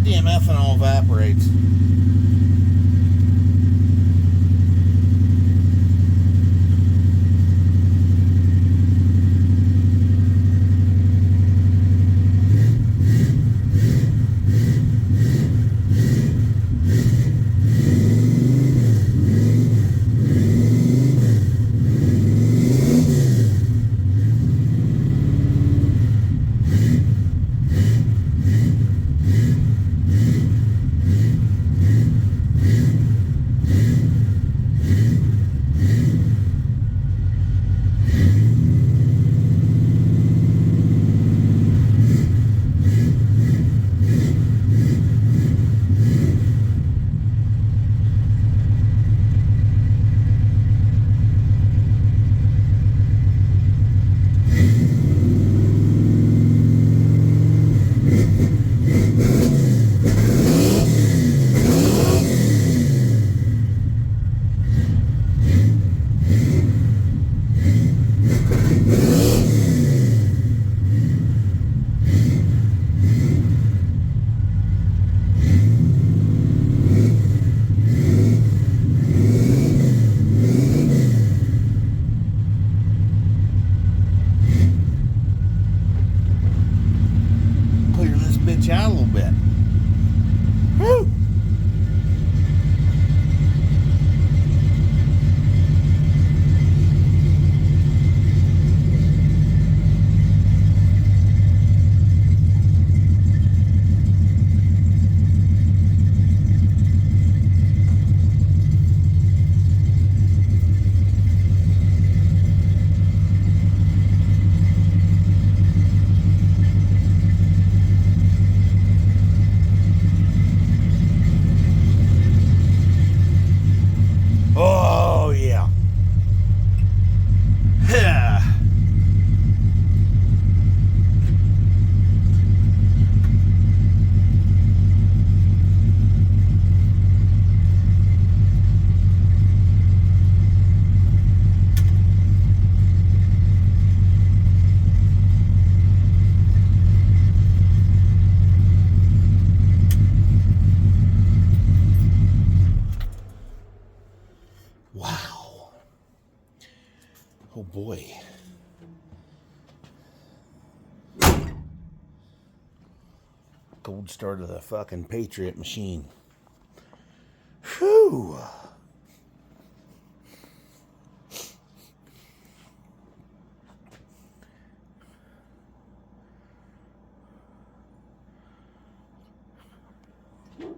Damn ethanol evaporates. Bitch out a little bit. Woo! Oh, yeah. Wow. Oh boy. Cold start of the fucking Patriot machine. Whew.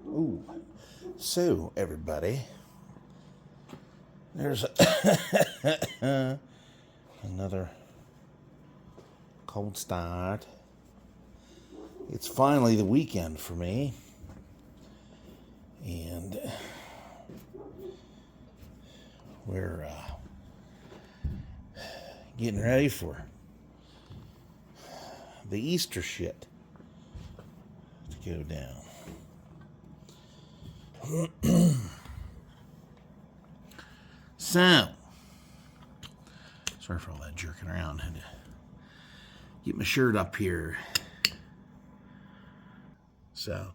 Ooh. So, everybody, there's another cold start. It's finally the weekend for me, and we're getting ready for the Easter shit to go down. So, sorry for all that jerking around. I had to get my shirt up here. So,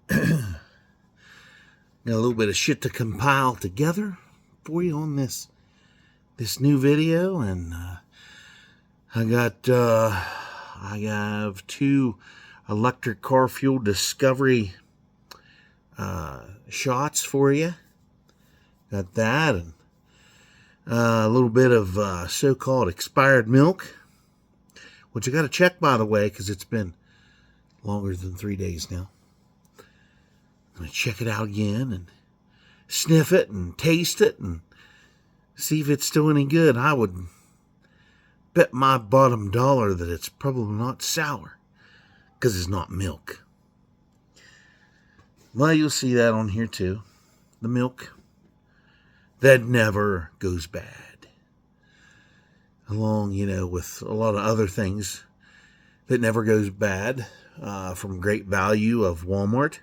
got a little bit of shit to compile together for you on this new video, and I have 2 electric car fuel discovery shots for you. Got that, and a little bit of so-called expired milk, which I got to check, by the way, because it's been longer than 3 days now. I'm going to check it out again and sniff it and taste it and see if it's still any good. I would bet my bottom dollar that it's probably not sour, because it's not milk. Well, you'll see that on here too. The milk that never goes bad. Along, with a lot of other things that never goes bad, from Great Value of Walmart.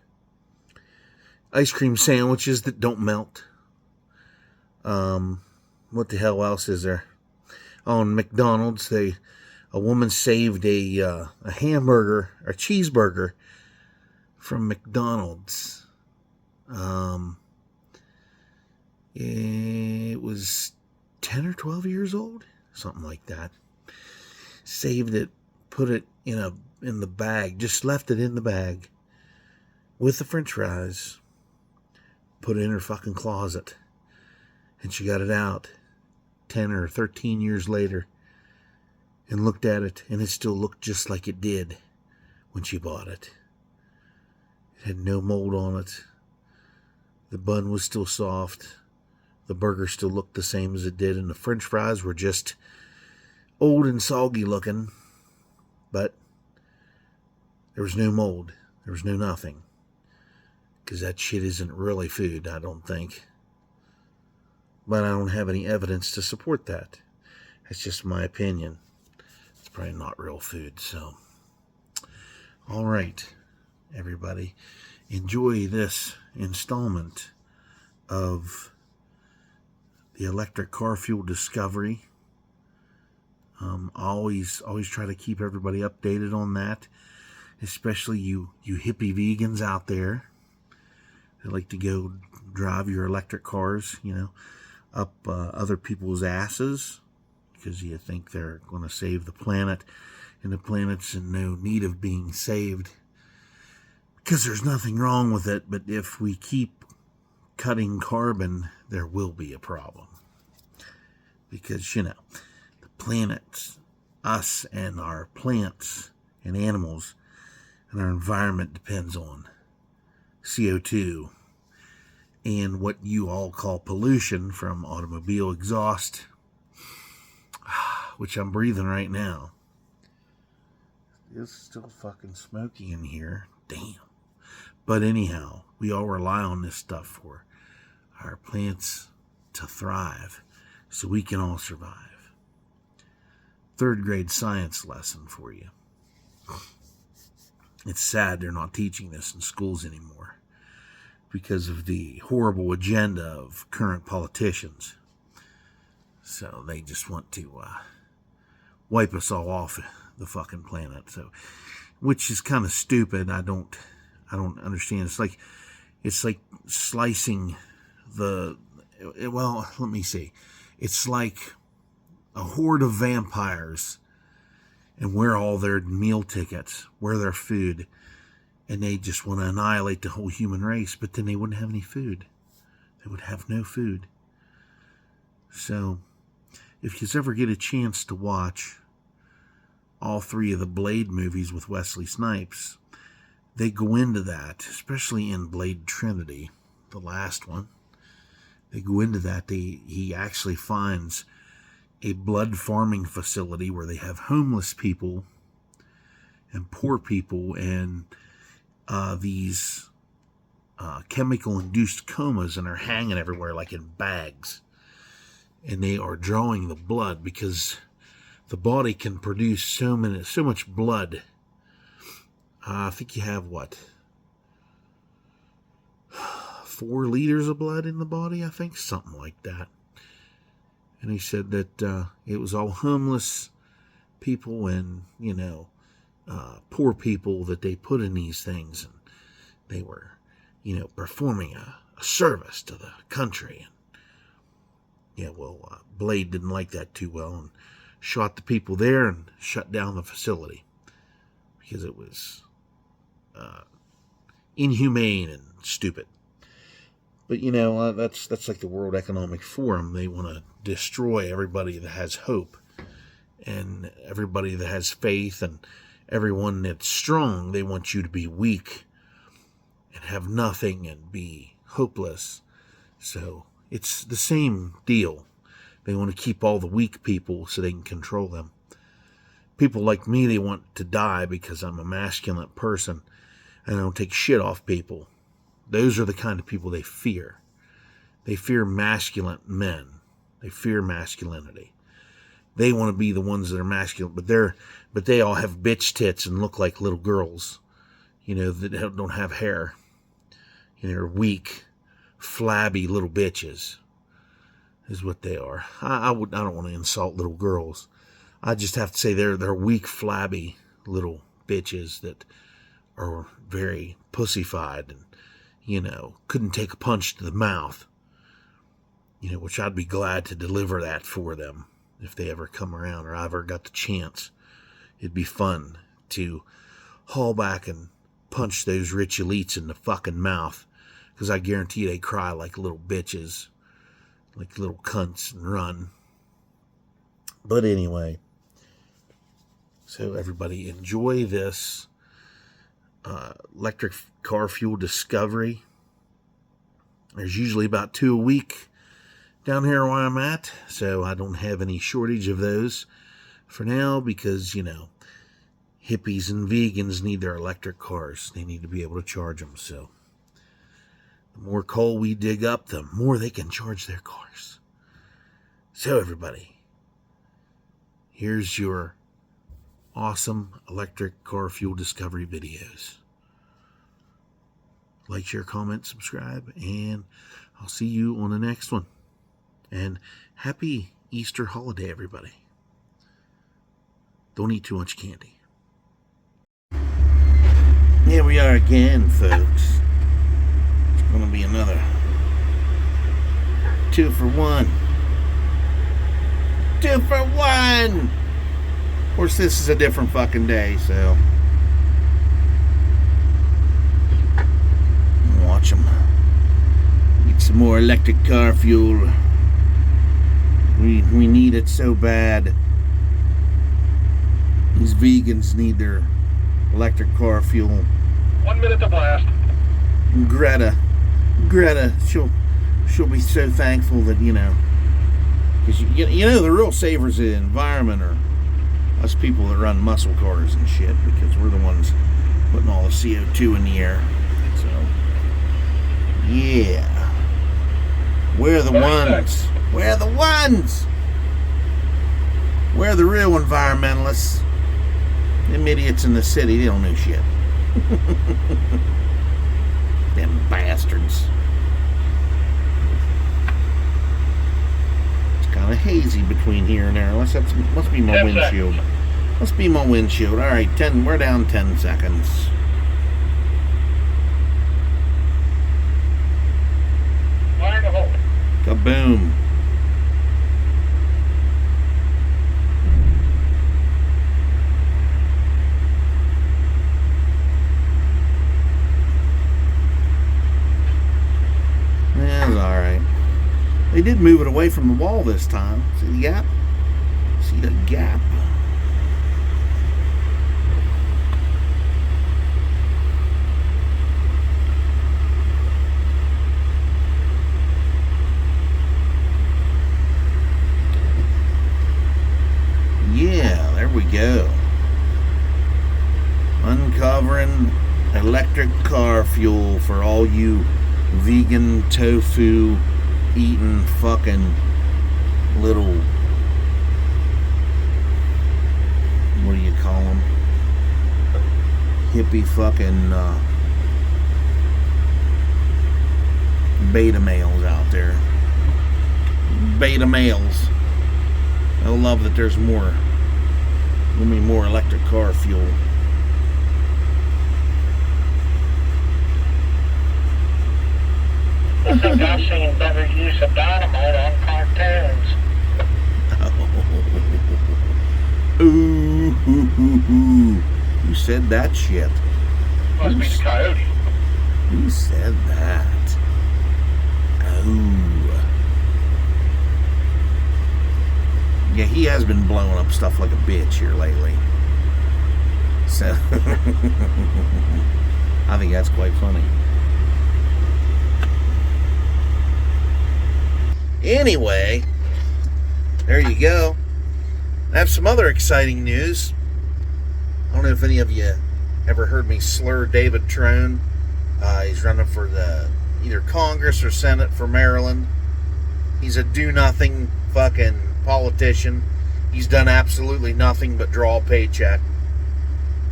Ice cream sandwiches that don't melt. What the hell else is there? On McDonald's, a woman saved a hamburger, a cheeseburger, from McDonald's. It was 10 or 12 years old, something like that. Saved it, put it in the bag, just left it in the bag with the french fries, put it in her fucking closet, and she got it out 10 or 13 years later and looked at it, and it still looked just like it did when she bought it. It had no mold on it. The bun was still soft. The burger still looked the same as it did, and the french fries were just old and soggy looking, but there was no mold. There was no nothing. Because that shit isn't really food, I don't think. But I don't have any evidence to support that. That's just my opinion. It's probably not real food, so. All right, everybody. Enjoy this installment of the electric car fuel discovery. I always try to keep everybody updated on that, especially you hippie vegans out there that like to go drive your electric cars, up other people's asses because you think they're going to save the planet, and the planet's in no need of being saved because there's nothing wrong with it. But if we keep cutting carbon, there will be a problem. Because, the planet, us and our plants and animals and our environment depends on CO2 and what you all call pollution from automobile exhaust, which I'm breathing right now. It's still fucking smoky in here. Damn. But anyhow, we all rely on this stuff for our plants to thrive so we can all survive. 3rd grade science lesson for you. It's sad they're not teaching this in schools anymore because of the horrible agenda of current politicians. So they just want to wipe us all off the fucking planet. So, which is kind of stupid. I don't understand. It's like slicing well, let me see. It's like a horde of vampires, and we're all their meal tickets, we're their food, and they just want to annihilate the whole human race, but then they wouldn't have any food. They would have no food. So, if you ever get a chance to watch all 3 of the Blade movies with Wesley Snipes, they go into that, especially in Blade Trinity, the last one. They go into that. He actually finds a blood farming facility where they have homeless people and poor people and these chemical-induced comas, and are hanging everywhere like in bags. And they are drawing the blood because the body can produce so much blood. I think you have, 4 liters of blood in the body, I think, something like that. And he said that it was all homeless people and, poor people that they put in these things. And they were, performing a service to the country. And, Blade didn't like that too well and shot the people there and shut down the facility because it was inhumane and stupid. But, that's like the World Economic Forum. They want to destroy everybody that has hope and everybody that has faith and everyone that's strong. They want you to be weak and have nothing and be hopeless. So it's the same deal. They want to keep all the weak people so they can control them. People like me, they want to die because I'm a masculine person and I don't take shit off people. Those are the kind of people they fear. They fear masculine men. They fear masculinity. They want to be the ones that are masculine, but they all have bitch tits and look like little girls, that don't have hair. They're weak, flabby little bitches, is what they are. I don't want to insult little girls. I just have to say they're weak, flabby little bitches that are very pussyfied and, you know, couldn't take a punch to the mouth, you know, which I'd be glad to deliver that for them if they ever come around or I ever got the chance. It'd be fun to haul back and punch those rich elites in the fucking mouth, because I guarantee they cry like little bitches, like little cunts, and run. But anyway, so everybody enjoy this electric car fuel discovery. There's usually about 2 a week down here where I'm at, so I don't have any shortage of those for now, because, you know, hippies and vegans need their electric cars. They need to be able to charge them. So the more coal we dig up, the more they can charge their cars. So everybody, here's your awesome electric car fuel discovery videos. Like, share, comment, subscribe, and I'll see you on the next one. And happy Easter holiday, everybody. Don't eat too much candy. Here we are again, folks. It's going to be another 2 for 1. 2 for 1! Of course, this is a different fucking day, so watch them. Get some more electric car fuel. We need it so bad. These vegans need their electric car fuel. 1 minute to blast. Greta, she'll be so thankful that, you know, because you know the real savers of the environment are us people that run muscle cars and shit, because we're the ones putting all the CO2 in the air. So yeah, we're the ones. We're the ones. We're the real environmentalists. Them idiots in the city, they don't know shit. Them bastards. It's kind of hazy between here and there. Unless that's must be my windshield. Must be my windshield. All right, we're down 10 seconds. Fire in the hole. Kaboom. They did move it away from the wall this time. See the gap? See the gap? Yeah, there we go. Uncovering electric car fuel for all you vegan tofu eating fucking little, what do you call them, hippie fucking beta males out there. Beta males. I love that there's more, give me more electric car fuel. I think I've seen better use of dynamite on cartoons. Ooh, who said that shit? Must be the coyote. Who said that? Oh. Yeah, he has been blowing up stuff like a bitch here lately. So, I think that's quite funny. Anyway, there you go. I have some other exciting news. I don't know if any of you ever heard me slur David Trone. He's running for the either Congress or Senate for Maryland. He's a do-nothing fucking politician. He's done absolutely nothing but draw a paycheck.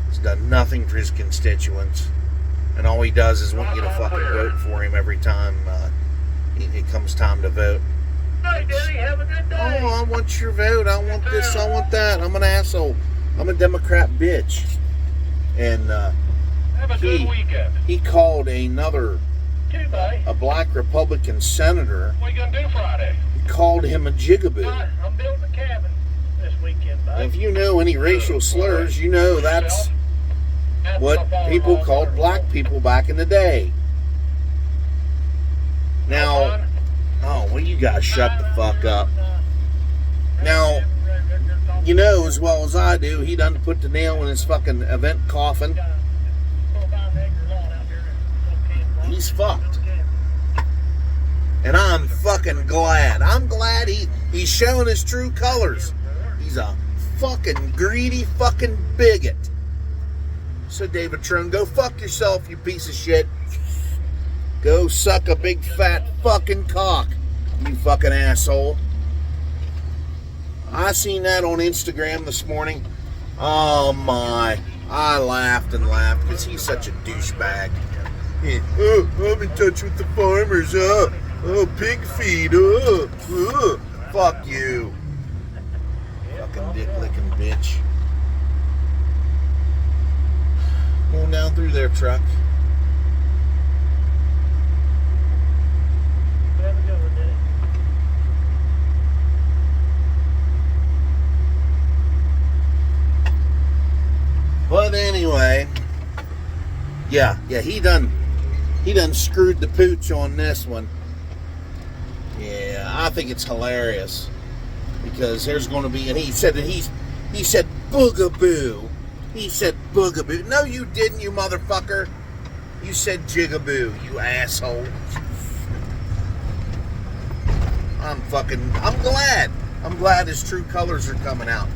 He's done nothing for his constituents. And all he does is want you to fucking vote for him every time it comes time to vote. Hey, Daddy, have a good day. Oh, I want your vote. I want this. I want that. I'm an asshole. I'm a Democrat bitch. And Have a good weekend. He called another, Too, buddy. a black Republican senator. What are you going to do Friday? He called him a jigaboo. I'm building a cabin this weekend, buddy. If you know any racial slurs, you know that's what people called black people back in the day. Now, oh, well, you guys shut the fuck up. Now, you know as well as I do, he done put the nail in his fucking event coffin. He's fucked. And I'm fucking glad. I'm glad he's showing his true colors. He's a fucking greedy fucking bigot. So David Trone, go fuck yourself, you piece of shit. Go suck a big fat fucking cock, you fucking asshole. I seen that on Instagram this morning. Oh my. I laughed and laughed because he's such a douchebag. Oh, I'm in touch with the farmers. Oh, pig feed. Fuck you. Fucking dick licking bitch. Going down through their truck. But anyway, yeah, he done screwed the pooch on this one. Yeah, I think it's hilarious because there's going to be, and he said boogaboo. He said boogaboo. No, you didn't, you motherfucker. You said jigaboo, you asshole. I'm glad. I'm glad his true colors are coming out.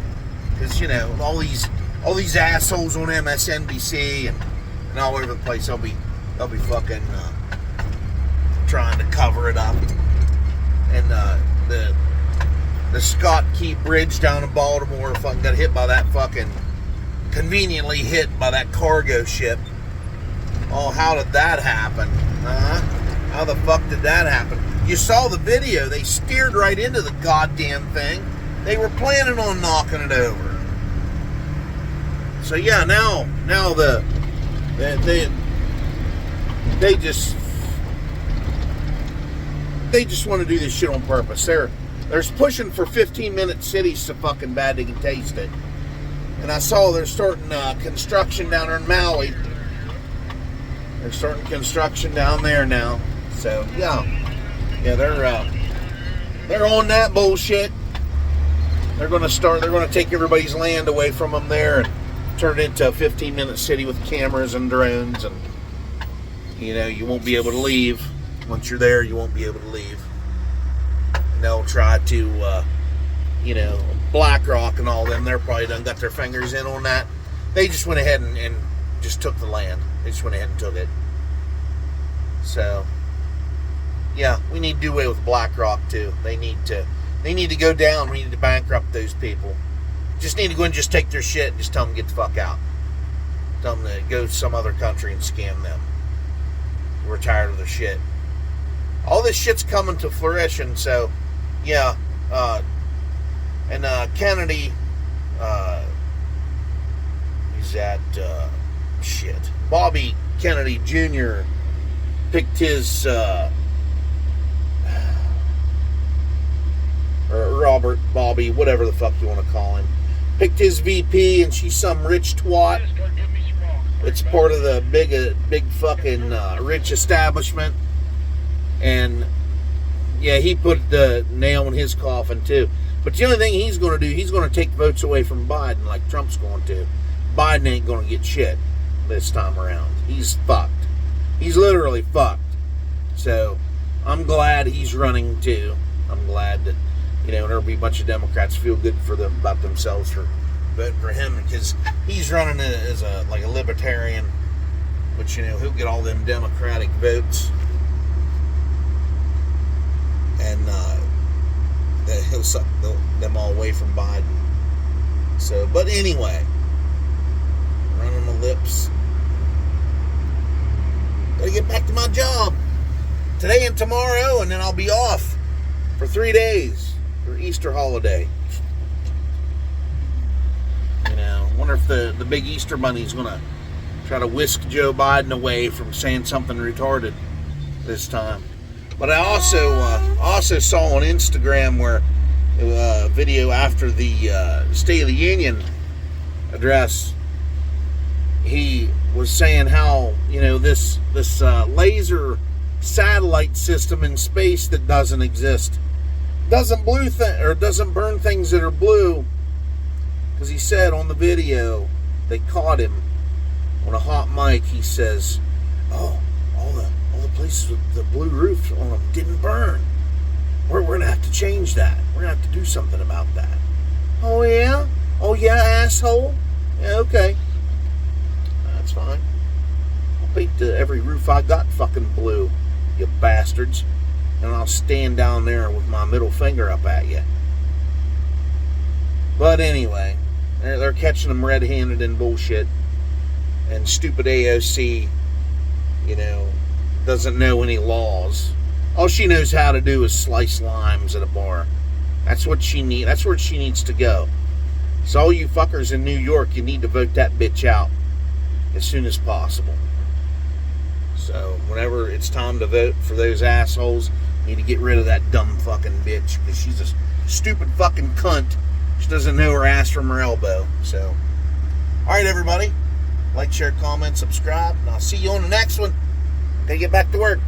Because, you know, all these assholes on MSNBC and all over the place, they'll be fucking trying to cover it up. And the Scott Key Bridge down in Baltimore fucking got hit by that fucking, conveniently hit by that cargo ship. Oh, how did that happen? How the fuck did that happen? You saw the video. They steered right into the goddamn thing. They were planning on knocking it over. So yeah, now they just want to do this shit on purpose. They're pushing for 15-minute cities so fucking bad they can taste it. And I saw they're starting construction down there in Maui. They're starting construction down there now. So yeah, they're on that bullshit. They're going to take everybody's land away from them there and turn it into a 15-minute city with cameras and drones, and you know, you won't be able to leave. Once you're there, you won't be able to leave. And they'll try to, BlackRock and all them, they're probably done got their fingers in on that. They just went ahead and just took the land. They just went ahead and took it. So, yeah, we need to do away with BlackRock too. They need to go down. We need to bankrupt those people. Just need to go and just take their shit and just tell them to get the fuck out. Tell them to go to some other country and scam them. We're tired of their shit. All this shit's coming to fruition, so yeah. And Kennedy, he's that shit. Bobby Kennedy Jr. picked his or Robert, Bobby, whatever the fuck you want to call him, picked his VP, and she's some rich twat. It's part of the big fucking rich establishment. And yeah, he put the nail in his coffin too. But the only thing he's going to do, he's going to take votes away from Biden like Trump's going to. Biden ain't going to get shit this time around. He's fucked. He's literally fucked. So I'm glad he's running too. I'm glad that, you know, there'll be a bunch of Democrats feel good for them about themselves for voting for him, because he's running as a libertarian, which, you know, he'll get all them Democratic votes, and he'll suck them all away from Biden. So, but anyway, running my lips. Gotta get back to my job today and tomorrow, and then I'll be off for 3 days for Easter holiday. You know, wonder if the big Easter bunny's gonna Try to whisk Joe Biden away from saying something retarded this time. But I also saw on Instagram where a video after the State of the Union address, he was saying how, you know, this laser satellite system in space that doesn't exist doesn't burn things that are blue, because he said on the video they caught him on a hot mic. He says, "Oh, all the places with the blue roofs on them didn't burn. We're gonna have to change that. We're gonna have to do something about that." Oh yeah, asshole. Yeah, okay, that's fine. I'll paint every roof I got fucking blue, you bastards, and I'll stand down there with my middle finger up at you. But anyway, they're catching them red-handed in bullshit, and stupid AOC, you know, doesn't know any laws. All she knows how to do is slice limes at a bar. That's what she needs. That's where she needs to go. So all you fuckers in New York, you need to vote that bitch out as soon as possible. So whenever it's time to vote for those assholes, you need to get rid of that dumb fucking bitch, because she's a stupid fucking cunt. She doesn't know her ass from her elbow. So, all right, everybody. Like, share, comment, subscribe, and I'll see you on the next one. Gotta get back to work.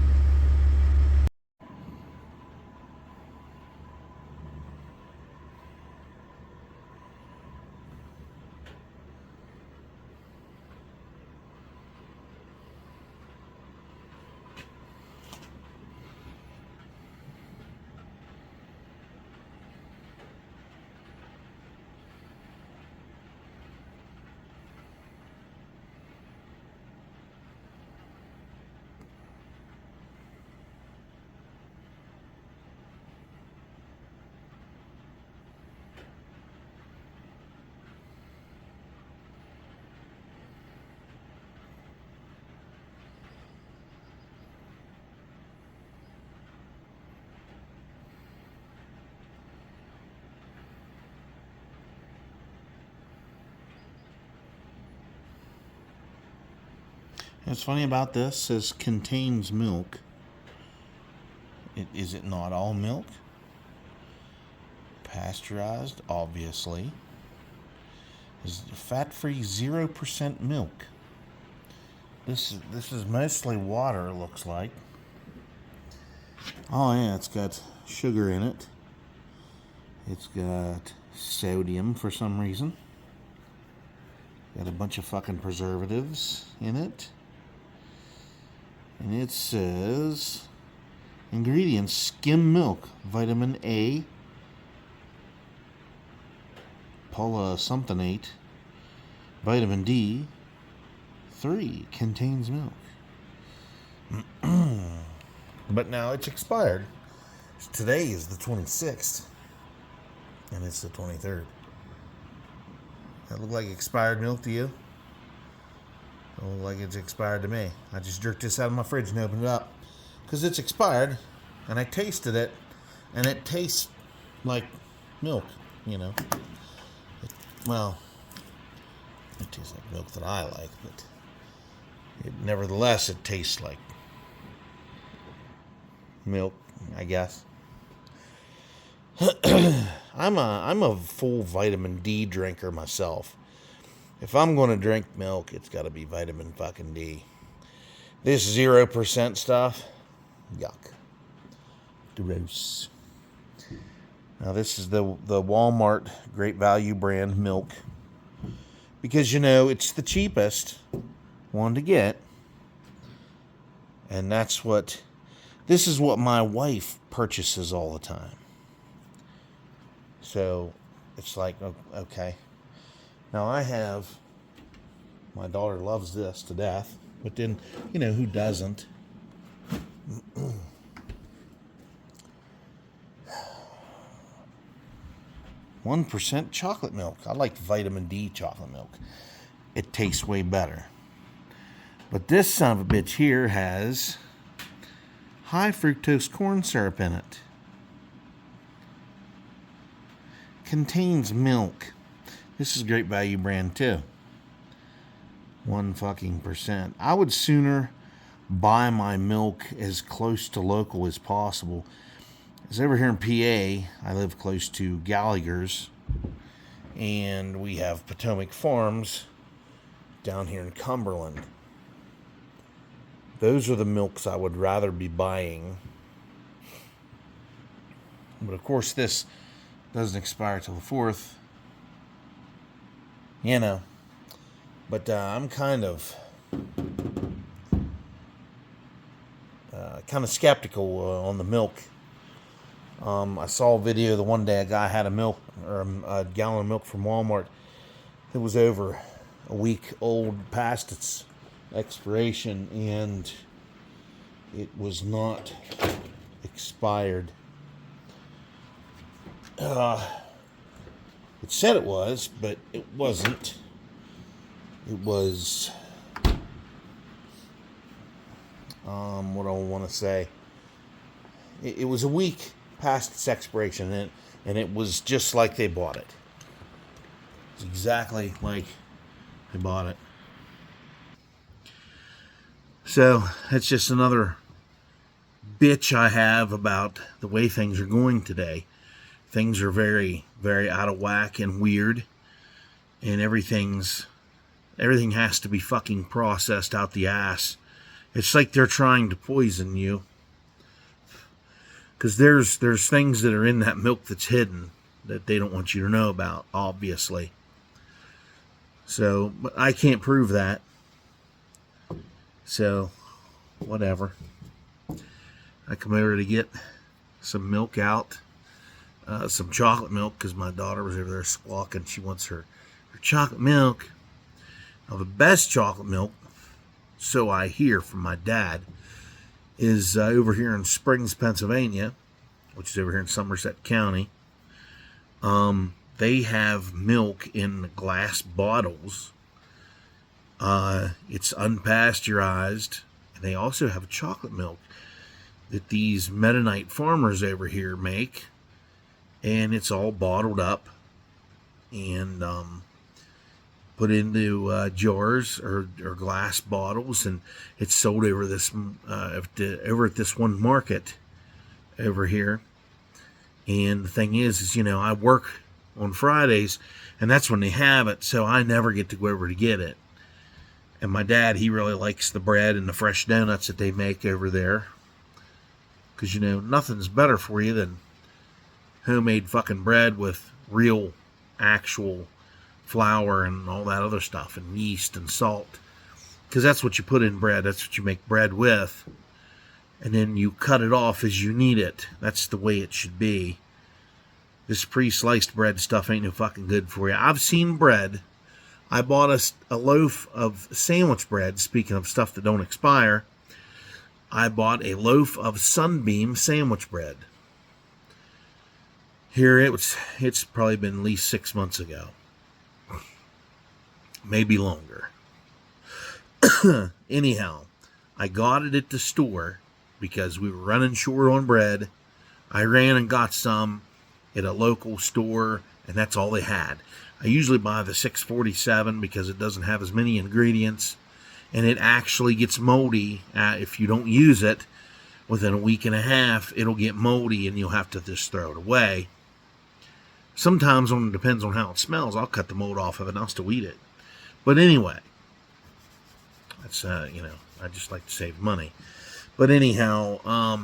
What's funny about this is contains milk. Is it not all milk? Pasteurized, obviously. Is fat-free 0% milk. This is mostly water, it looks like. Oh yeah, it's got sugar in it. It's got sodium for some reason. Got a bunch of fucking preservatives in it. And it says, ingredients: skim milk, vitamin A, polysulfonate, vitamin D3, contains milk. But now it's expired. Today is the 26th, and it's the 23rd. That look like expired milk to you? Don't look like it's expired to me. I just jerked this out of my fridge and opened it up because it's expired, and I tasted it, and it tastes like milk, you know. It tastes like milk that I like, but nevertheless, it tastes like milk, I guess. I'm a full vitamin D drinker myself. If I'm going to drink milk, it's got to be vitamin fucking D. This 0% stuff, yuck. Gross. Now this is the Walmart Great Value brand milk, because, you know, it's the cheapest one to get. And this is what my wife purchases all the time. So it's like, okay. Now my daughter loves this to death, but then, you know, who doesn't? 1% chocolate milk. I like vitamin D chocolate milk. It tastes way better. But this son of a bitch here has high fructose corn syrup in it. Contains milk. This is Great Value brand too. 1% I would sooner buy my milk as close to local as possible. As over here in PA, I live close to Gallagher's, and we have Potomac Farms down here in Cumberland. Those are the milks I would rather be buying. But of course, this doesn't expire till the 4th. You know. But I'm kind of skeptical on the milk. I saw a video the one day a guy had a gallon of milk from Walmart. It was over a week old, past its expiration, and it was not expired. It said it was, but it wasn't. It was, what do I want to say? It was a week past its expiration, and it was just like they bought it. It's exactly like they bought it. So that's just another bitch I have about the way things are going today. Things are very, very out of whack and weird, and everything has to be fucking processed out the ass. It's like they're trying to poison you. Because there's things that are in that milk that's hidden that they don't want you to know about, obviously. So, but I can't prove that. So, whatever. I come over to get some milk out. Some chocolate milk, because my daughter was over there squawking. She wants her chocolate milk. Now, the best chocolate milk, so I hear from my dad, is over here in Springs, Pennsylvania, which is over here in Somerset County. They have milk in glass bottles. It's unpasteurized. And they also have chocolate milk that these Mennonite farmers over here make. And it's all bottled up and put into jars or glass bottles, and it's sold over at this one market over here. And the thing is I work on Fridays, and that's when they have it, so I never get to go over to get it. And my dad, he really likes the bread and the fresh donuts that they make over there, because nothing's better for you than homemade fucking bread with real, actual flour and all that other stuff, and yeast and salt, because that's what you put in bread. That's what you make bread with, and then you cut it off as you need it. That's the way it should be. This pre-sliced bread stuff ain't no fucking good for you. I've seen bread. I bought a loaf of sandwich bread. Speaking of stuff that don't expire, I bought a loaf of Sunbeam sandwich bread. Here it's probably been at least 6 months ago. Maybe longer. Anyhow, I got it at the store because we were running short on bread. I ran and got some at a local store, and that's all they had. I usually buy the 647 because it doesn't have as many ingredients, and it actually gets moldy if you don't use it. Within a week and a half, it'll get moldy, and you'll have to just throw it away. Sometimes, when it depends on how it smells, I'll cut the mold off of it and I'll still eat it. But anyway, that's, I just like to save money. But anyhow,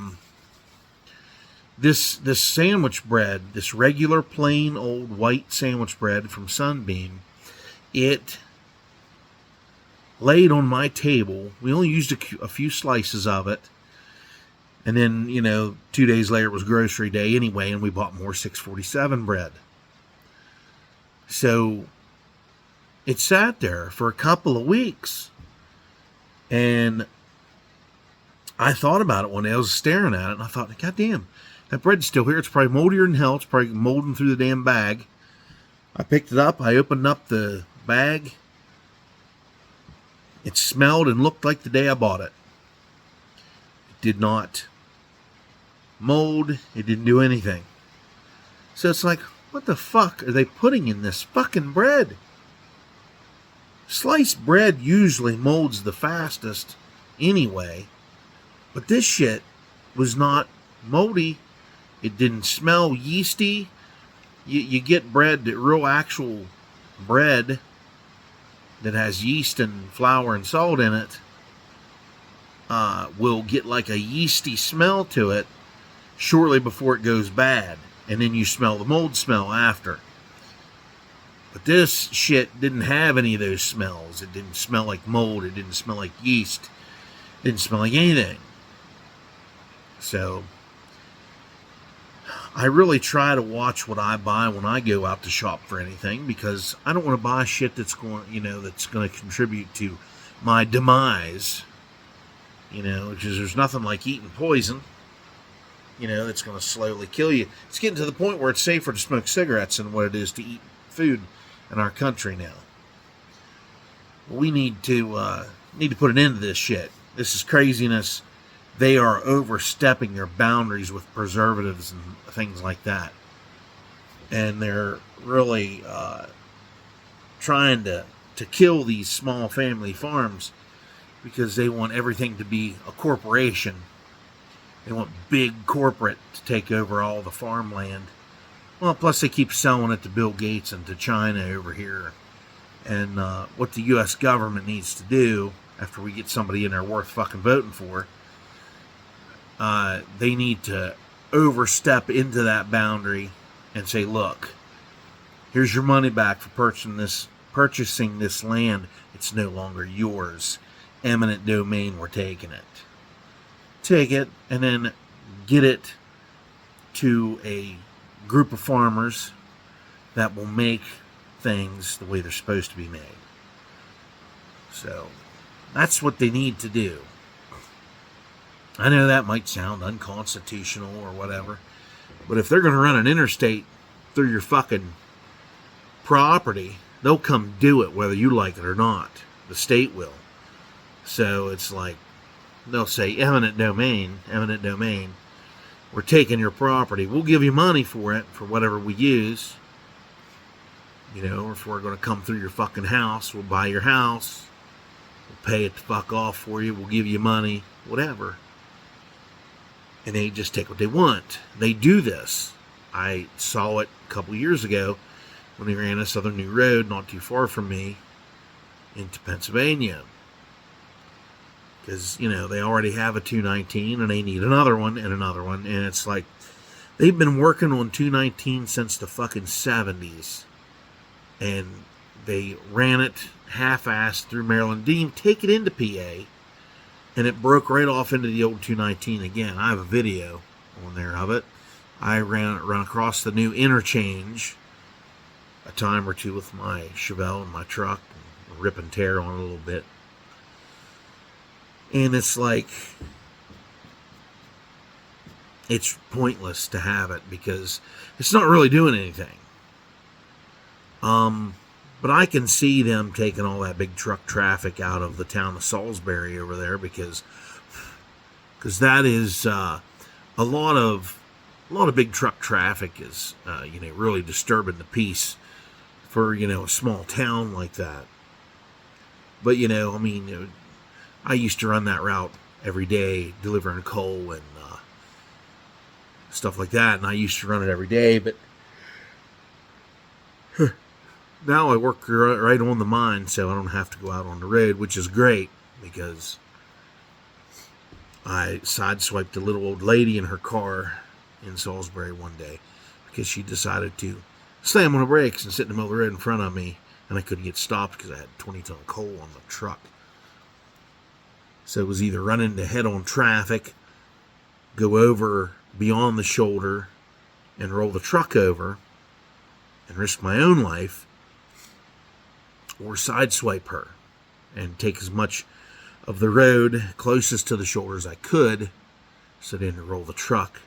this sandwich bread, this regular plain old white sandwich bread from Sunbeam, it laid on my table. We only used a few slices of it. And then, 2 days later it was grocery day anyway, and we bought more 647 bread. So it sat there for a couple of weeks. And I thought about it one day. I was staring at it, and I thought, God damn, that bread's still here. It's probably moldier than hell. It's probably molding through the damn bag. I picked it up. I opened up the bag. It smelled and looked like the day I bought it. It did not mold. It didn't do anything. So it's like, what the fuck are they putting in this fucking bread? Sliced bread usually molds the fastest anyway, but this shit was not moldy. It didn't smell yeasty. You get bread, real actual bread that has yeast and flour and salt in it, will get like a yeasty smell to it shortly before it goes bad. And then you smell the mold smell after. But this shit didn't have any of those smells. It didn't smell like mold. It didn't smell like yeast. It didn't smell like anything. So I really try to watch what I buy when I go out to shop for anything, because I don't want to buy shit that's going to contribute to my demise. Because there's nothing like eating poison, that's going to slowly kill you. It's getting to the point where it's safer to smoke cigarettes than what it is to eat food in our country now. We need to put an end to this shit. This is craziness. They are overstepping their boundaries with preservatives and things like that. And they're really trying to kill these small family farms, because they want everything to be a corporation. They want big corporate to take over all the farmland. Well, plus they keep selling it to Bill Gates and to China over here. And what the U.S. government needs to do, after we get somebody in there worth fucking voting for, they need to overstep into that boundary and say, look, here's your money back for purchasing this land. It's no longer yours. Eminent domain, we're taking it. Take it and then get it to a group of farmers that will make things the way they're supposed to be made. So that's what they need to do. I know that might sound unconstitutional or whatever, but if they're going to run an interstate through your fucking property, they'll come do it whether you like it or not. The state will. So it's like, they'll say, eminent domain, we're taking your property. We'll give you money for it, for whatever we use. If we're going to come through your fucking house, we'll buy your house. We'll pay it the fuck off for you. We'll give you money, whatever. And they just take what they want. They do this. I saw it a couple years ago when they ran this other new road not too far from me into Pennsylvania. Because, they already have a 219 and they need another one and another one. And it's like, they've been working on 219 since the fucking 70s. And they ran it half-assed through Maryland. Didn't even take it into PA. And it broke right off into the old 219 again. I have a video on there of it. I ran across the new interchange a time or two with my Chevelle and my truck, and rip and tear on it a little bit. And it's like, it's pointless to have it because it's not really doing anything. But I can see them taking all that big truck traffic out of the town of Salisbury over there, because that is a lot of big truck traffic is really disturbing the peace for a small town like that. But I used to run that route every day, delivering coal and stuff like that, and I used to run it every day, but now I work right on the mine, so I don't have to go out on the road, which is great, because I sideswiped a little old lady in her car in Salisbury one day because she decided to slam on the brakes and sit in the middle of the road in front of me, and I couldn't get stopped because I had 20-ton coal on the truck. So it was either run into head-on traffic, go over beyond the shoulder, and roll the truck over and risk my own life, or sideswipe her and take as much of the road closest to the shoulder as I could, so then to roll the truck.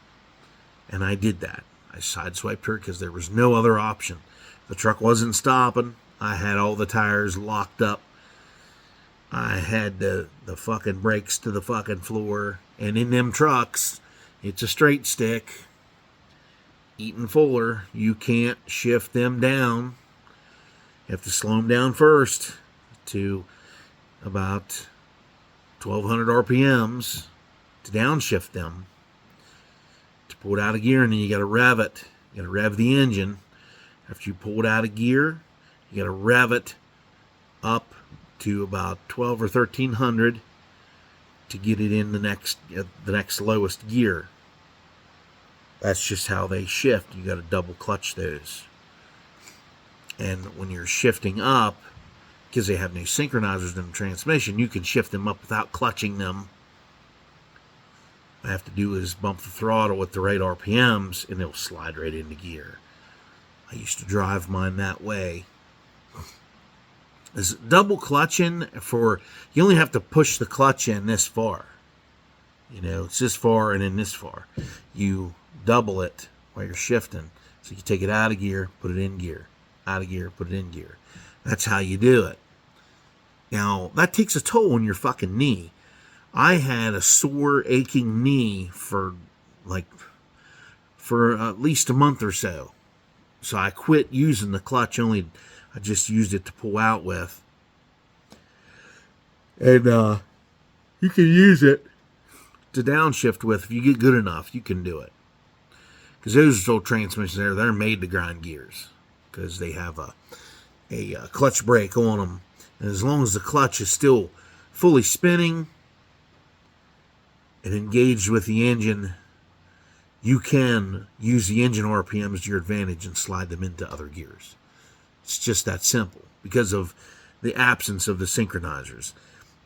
And I did that. I sideswiped her because there was no other option. The truck wasn't stopping. I had all the tires locked up. I had the fucking brakes to the fucking floor. And in them trucks, it's a straight stick. Eaton Fuller, you can't shift them down. You have to slow them down first. to about 1200 RPMs to downshift them, to pull it out of gear, and then you got to rev it. You got to rev the engine. After you pull it out of gear, you got to rev it up to about 12 or 1300 to get it in the next lowest gear. That's just how they shift. You got to double clutch those. And when you're shifting up, because they have no synchronizers in the transmission, you can shift them up without clutching them. All I have to do is bump the throttle with the right RPMs, and it'll slide right into gear. I used to drive mine that way. Is double clutching for, you only have to push the clutch in this far. You know, it's this far and then this far. You double it while you're shifting. So you take it out of gear, put it in gear. Out of gear, put it in gear. That's how you do it. Now, that takes a toll on your fucking knee. I had a sore, aching knee for at least a month or so. So I quit using the clutch. I just used it to pull out with. And you can use it to downshift with. If you get good enough, you can do it. Because those old transmissions there, they're made to grind gears. Because they have a clutch brake on them. And as long as the clutch is still fully spinning and engaged with the engine, you can use the engine RPMs to your advantage and slide them into other gears. It's just that simple because of the absence of the synchronizers.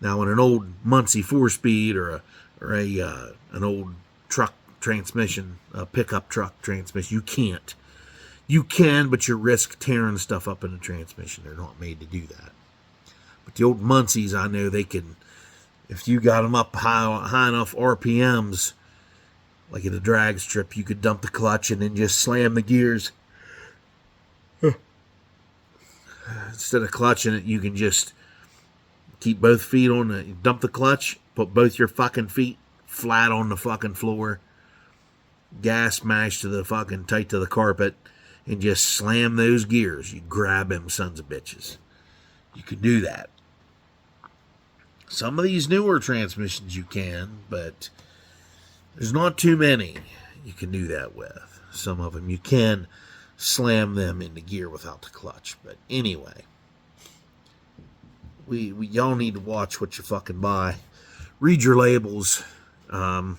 Now, in an old Muncie 4-speed or an old truck transmission, a pickup truck transmission, you can't. You can, but you risk tearing stuff up in the transmission. They're not made to do that. But the old Muncies, I know they can, if you got them up high enough RPMs, like at a drag strip, you could dump the clutch and then just slam the gears. Instead of clutching it, you can just keep both feet on the, dump the clutch, put both your fucking feet flat on the fucking floor, gas mashed to the fucking tight to the carpet, and just slam those gears. You grab them sons of bitches. You can do that. Some of these newer transmissions you can, but there's not too many you can do that with. Some of them you can slam them into gear without the clutch. But anyway, y'all need to watch what you fucking buy. Read your labels. I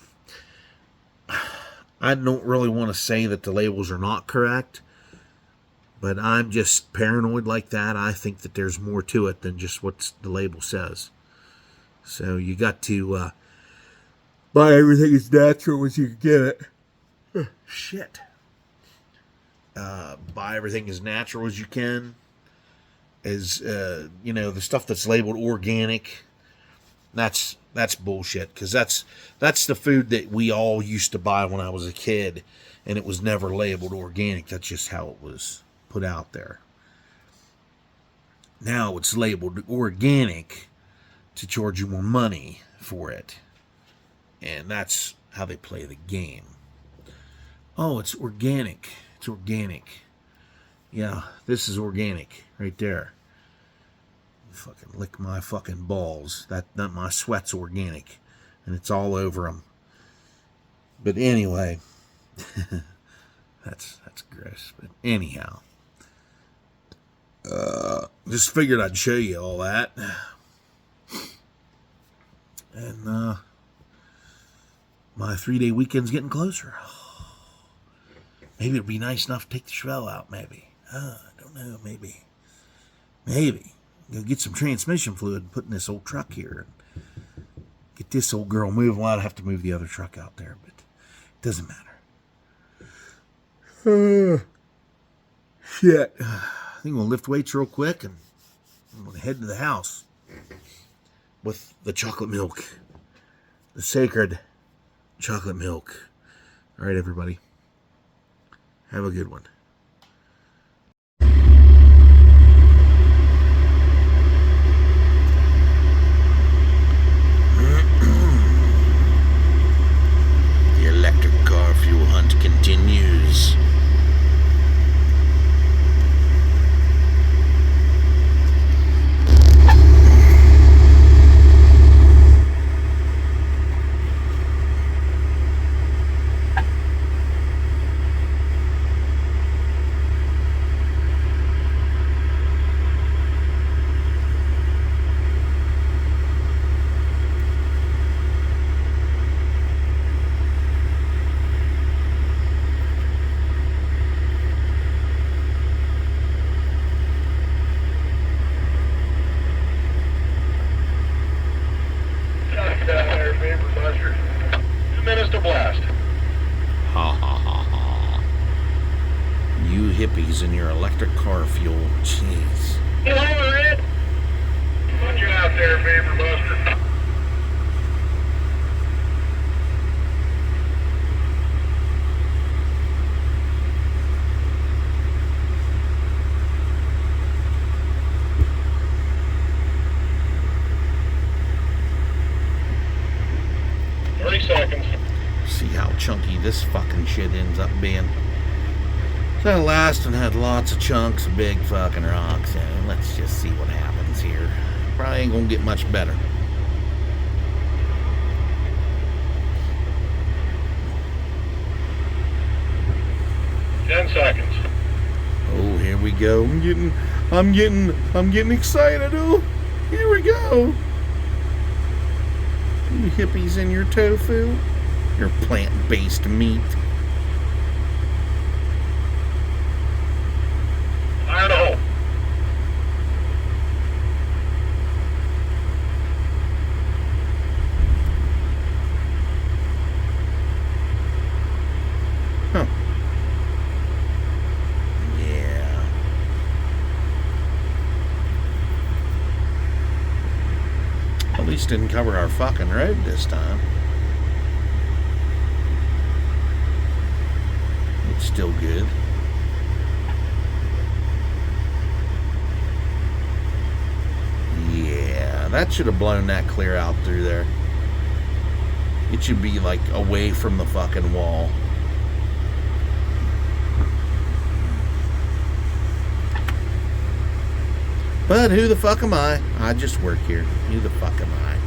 don't really want to say that the labels are not correct, but I'm just paranoid like that. I think that there's more to it than just what the label says. So you got to buy everything as natural as you can get it. Shit. Buy everything as natural as you can. As the stuff that's labeled organic, that's bullshit. Because that's the food that we all used to buy when I was a kid, and it was never labeled organic. That's just how it was put out there. Now it's labeled organic to charge you more money for it, and that's how they play the game. Oh, it's organic. It's organic. Yeah, this is organic right there. Fucking lick my fucking balls. That my sweat's organic, and it's all over them. But anyway, that's gross. But anyhow, just figured I'd show you all that, and my 3-day weekend's getting closer. Maybe it'd be nice enough to take the Chevelle out, maybe. I don't know, maybe. Go get some transmission fluid and put in this old truck here. And get this old girl moving. Well, I'd have to move the other truck out there, but it doesn't matter. Shit. I think we'll lift weights real quick, and I'm going to head to the house with the chocolate milk. The sacred chocolate milk. All right, everybody. Have a good one. The electric car fuel hunt continues. just a blast. Ha ha ha ha. You hippies and your electric car fuel. Jeez. You over it? Put you out there, Vapor Buster. Seconds. See how chunky this fucking shit ends up being. So the last one had lots of chunks of big fucking rocks in it. Let's just see what happens here. Probably ain't gonna get much better. Seconds. Oh, here we go. I'm getting excited. Oh, here we go. You hippies in your tofu, your plant-based meat. Fire the hole. Huh. Yeah. At least didn't cover our fucking road this time. It's still good. Yeah, that should have blown that clear out through there. It should be like away from the fucking wall. But who the fuck am I? I just work here. Who the fuck am I?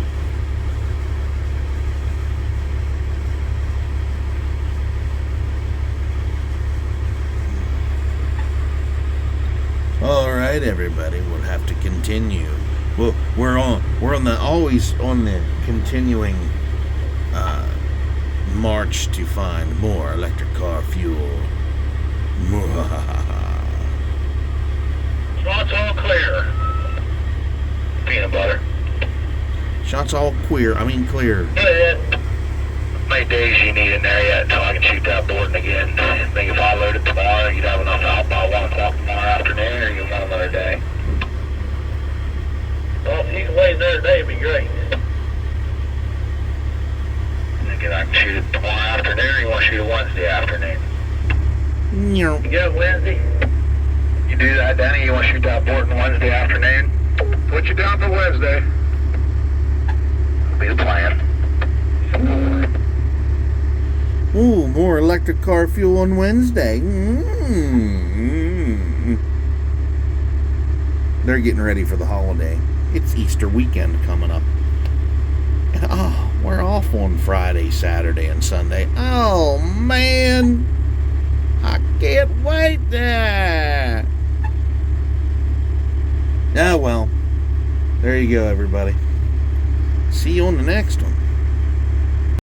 All right, everybody. We'll have to continue. Well, we're always on the continuing march to find more electric car fuel. Shots all clear. Peanut butter. Shots all clear. Good. How many days you need in there yet until I can shoot that boarding again? I think if I load it tomorrow, you'd have enough out by 1 o'clock tomorrow afternoon, or you'll want another day? Well, if you can wait another day, it'd be great. Thinking I can shoot it tomorrow afternoon, or you want to shoot it Wednesday afternoon? No. You got Wednesday? You do that, Danny? You want to shoot that boarding Wednesday afternoon? Put you down for Wednesday. That'll be the plan. Ooh, more electric car fuel on Wednesday. They're getting ready for the holiday. It's Easter weekend coming up. And we're off on Friday, Saturday, and Sunday. Oh, man. I can't wait there. Ah, well. There you go, everybody. See you on the next one.